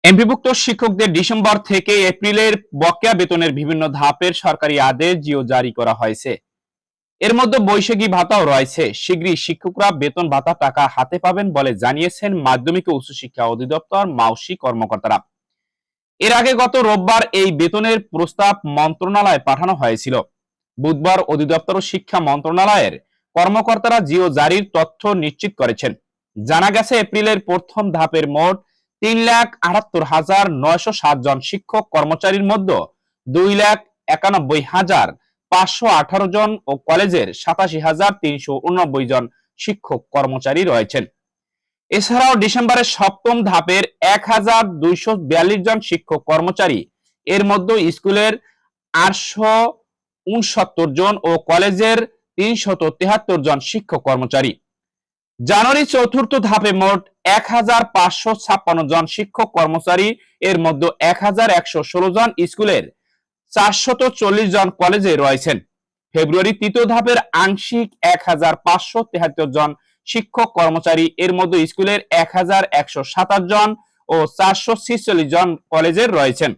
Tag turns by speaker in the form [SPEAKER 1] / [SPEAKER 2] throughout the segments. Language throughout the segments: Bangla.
[SPEAKER 1] এমপিভুক্ত শিক্ষকদের ডিসেম্বর থেকে এপ্রিলের বকেয়া বেতনের বিভিন্ন ধাপের সরকারি আদেশ জিও জারি করা হয়েছে। এর মধ্যে বৈশাখী ভাতাও রয়েছে। শীঘ্রই শিক্ষকরা বেতন ভাতা টাকা হাতে পাবেন বলে জানিয়েছেন মাধ্যমিক ও উচ্চশিক্ষা অধিদপ্তর মাউসি কর্মকর্তারা। এর আগে গত রোববার এই বেতনের প্রস্তাব মন্ত্রণালয়ে পাঠানো হয়েছিল। বুধবার অধিদপ্তর ও শিক্ষা মন্ত্রণালয়ের কর্মকর্তারা জিও জারির তথ্য নিশ্চিত করেছেন। জানা গেছে, এপ্রিলের প্রথম ধাপের মোট 3,78,907 জন শিক্ষক কর্মচারীর মধ্যে 2,91,518 জন ও কলেজের 87,389 জন শিক্ষক কর্মচারী রয়েছেন। এছাড়াও ডিসেম্বরের সপ্তম ধাপের 1,242 জন শিক্ষক কর্মচারী, এর মধ্যে স্কুলের 869 জন ও কলেজের 373 জন শিক্ষক কর্মচারী। জানুয়ারি চতুর্থ ধাপে মোট 1,556 জন শিক্ষক কর্মচারী, এর মধ্যে 1,116 জন স্কুলের, 440 জন কলেজে রয়েছেন। ফেব্রুয়ারি তৃতীয় ধাপের আংশিক 1,573 জন শিক্ষক কর্মচারী, এর মধ্যে স্কুলের 1,127 জন ও 446 জন কলেজের রয়েছেন।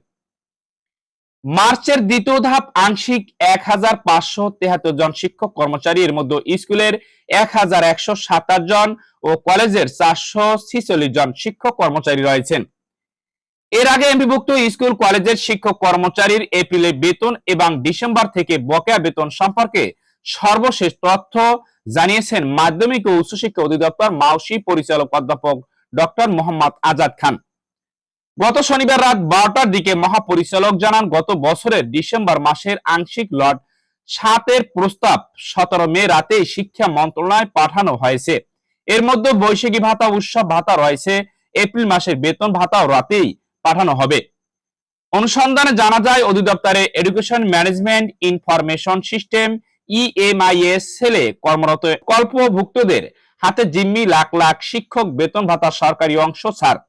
[SPEAKER 1] মার্চের দ্বিতীয় ধাপ আংশিক 1,573 জন শিক্ষক কর্মচারী, এর মধ্যে স্কুলের 1,127 জন ও কলেজের 446 জন শিক্ষক কর্মচারী রয়েছেন। এর আগে এমপিভুক্ত স্কুল কলেজের শিক্ষক কর্মচারীর এপ্রিলে বেতন এবং ডিসেম্বর থেকে বকেয়া বেতন সম্পর্কে সর্বশেষ তথ্য জানিয়েছেন মাধ্যমিক ও উচ্চশিক্ষা অধিদপ্তর মাউসি পরিচালক অধ্যাপক ডক্টর মোহাম্মদ আজাদ খান। গত শনিবার রাত 12টার দিকে মহাপরিচালক জানান, গত বছরের ডিসেম্বর মাসের আংশিক লট 7 প্রস্তাব 17 মে রাতে শিক্ষা মন্ত্রণালয়ে পাঠানো হয়েছে। এর মধ্যে বৈশাখী ভাতা, উৎসব ভাতা রয়েছে। এপ্রিল মাসের বেতন ভাতাও রাতেই পাঠানো হবে। অনুসন্ধানে জানা যায়, অধিদপ্তরে education management information system EMIS সেলে কর্মরত কল্পভুক্তদের হাতে জিম্মি লাখ লাখ শিক্ষক বেতন ভাতার সরকারি অংশ ছাড়।